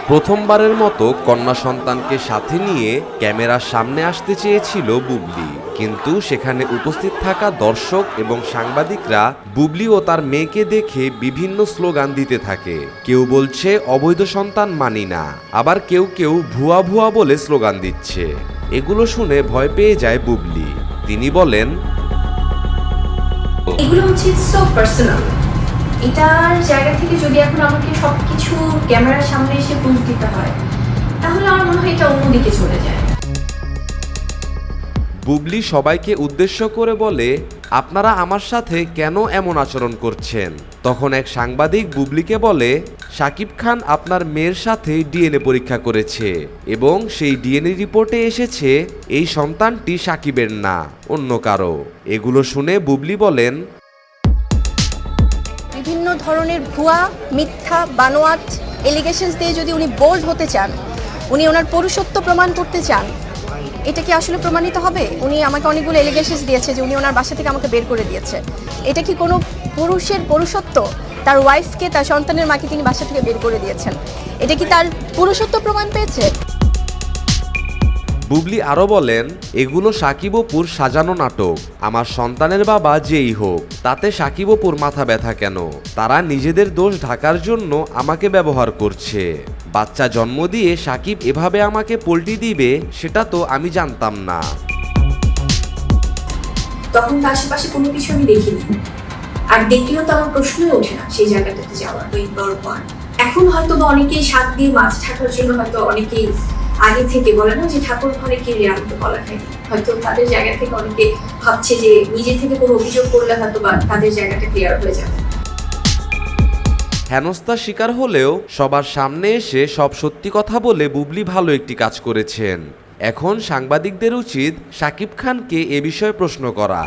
প্রথমবারের মতো কন্যা সন্তানকে সাথে নিয়ে ক্যামেরার সামনে আসতে চেয়েছিল বুবলি, কিন্তু সেখানে উপস্থিত থাকা দর্শক এবং সাংবাদিকরা বুবলি ও তার মেয়েকে দেখে বিভিন্ন স্লোগান দিতে থাকে। কেউ বলছে অবৈধ সন্তান মানি না, আবার কেউ কেউ ভুয়া ভুয়া বলে স্লোগান দিচ্ছে। এগুলো শুনে ভয় পেয়ে যায় বুবলি। তিনি বলেন, এগুলো হচ্ছে সো পার্সোনাল। এটার জায়গা থেকে যদি এখন আমাকে সবকিছু ক্যামেরার সামনে এসে প্রুফ দিতে হয়, তাহলে আমার মনে হয় এটা অন্যদিকে চলে যায়। বুবলি সবাইকে উদ্দেশ্য করে বলে, আপনারা আমার সাথে কেন এমন আচরণ করছেন? তখন এক সাংবাদিক বুবলিকে বলে, শাকিব খান আপনার মেয়ের সাথে ডিএনএ পরীক্ষা করেছে এবং সেই ডিএনএ রিপোর্টে এসেছে এই সন্তানটি শাকিবের না, অন্য কারো। এগুলো শুনে বুবলি বলেন, বিভিন্ন ধরনের ভুয়া, মিথ্যা, বানোয়াট এলিগেশনস দিয়ে যদি উনি বোল্ড হতে চান, উনি ওনার পুরুষত্ব প্রমাণ করতে চান, এটা কি আসলে প্রমাণিত হবে? উনি আমাকে অনেকগুলো এলিগেশনস দিয়েছে যে উনি ওনার বাসা থেকে আমাকে বের করে দিয়েছে। এটা কি কোনো পুরুষের পুরুষত্ব? তার ওয়াইফকে, তার সন্তানের মাকে তিনি বাসা থেকে বের করে দিয়েছেন, এটা কি তার পুরুষত্ব প্রমাণ পেয়েছে? বুবলি আরও বলেন, এগুলো শাকিব অপুর সাজানো নাটক। আমার সন্তানের বাবা যেই হোক, তাতে শাকিব অপুর মাথা ব্যথা কেন? তারা নিজেদের দোষ ঢাকার জন্য আমাকে ব্যবহার করছে। বাচ্চা জন্ম দিয়ে শাকিব এভাবে আমাকে পল্টি দিবে সেটা তো আমি জানতাম না। তখন তো আশেপাশে কোনো কিছু আমি দেখিনি, আর দেখলেও তো আমার প্রশ্নই ওঠে না সেই জায়গাটাতে যাওয়ার। এখন হয়তো বা অনেকেই শাক দিয়ে মাছ ঢাকার জন্য হয়তো অনেকেই আগে থেকে বলে না যে ঠাকুর ঘরে কে রে, আমি তো বলা খাইনি। হয়তো তাদের জায়গা থেকে অনেকে ভাবছে যে নিজে থেকে কোনো অভিযোগ করলে হয়তো বা তাদের জায়গাটা ক্লিয়ার হয়ে যাবে। হেনস্থার শিকার হলেও সবার সামনে এসে সব সত্যি কথা বলে বুবলি ভালো একটি কাজ করেছেন। এখন সাংবাদিকদের উচিত শাকিব খানকে এ বিষয়ে প্রশ্ন করা।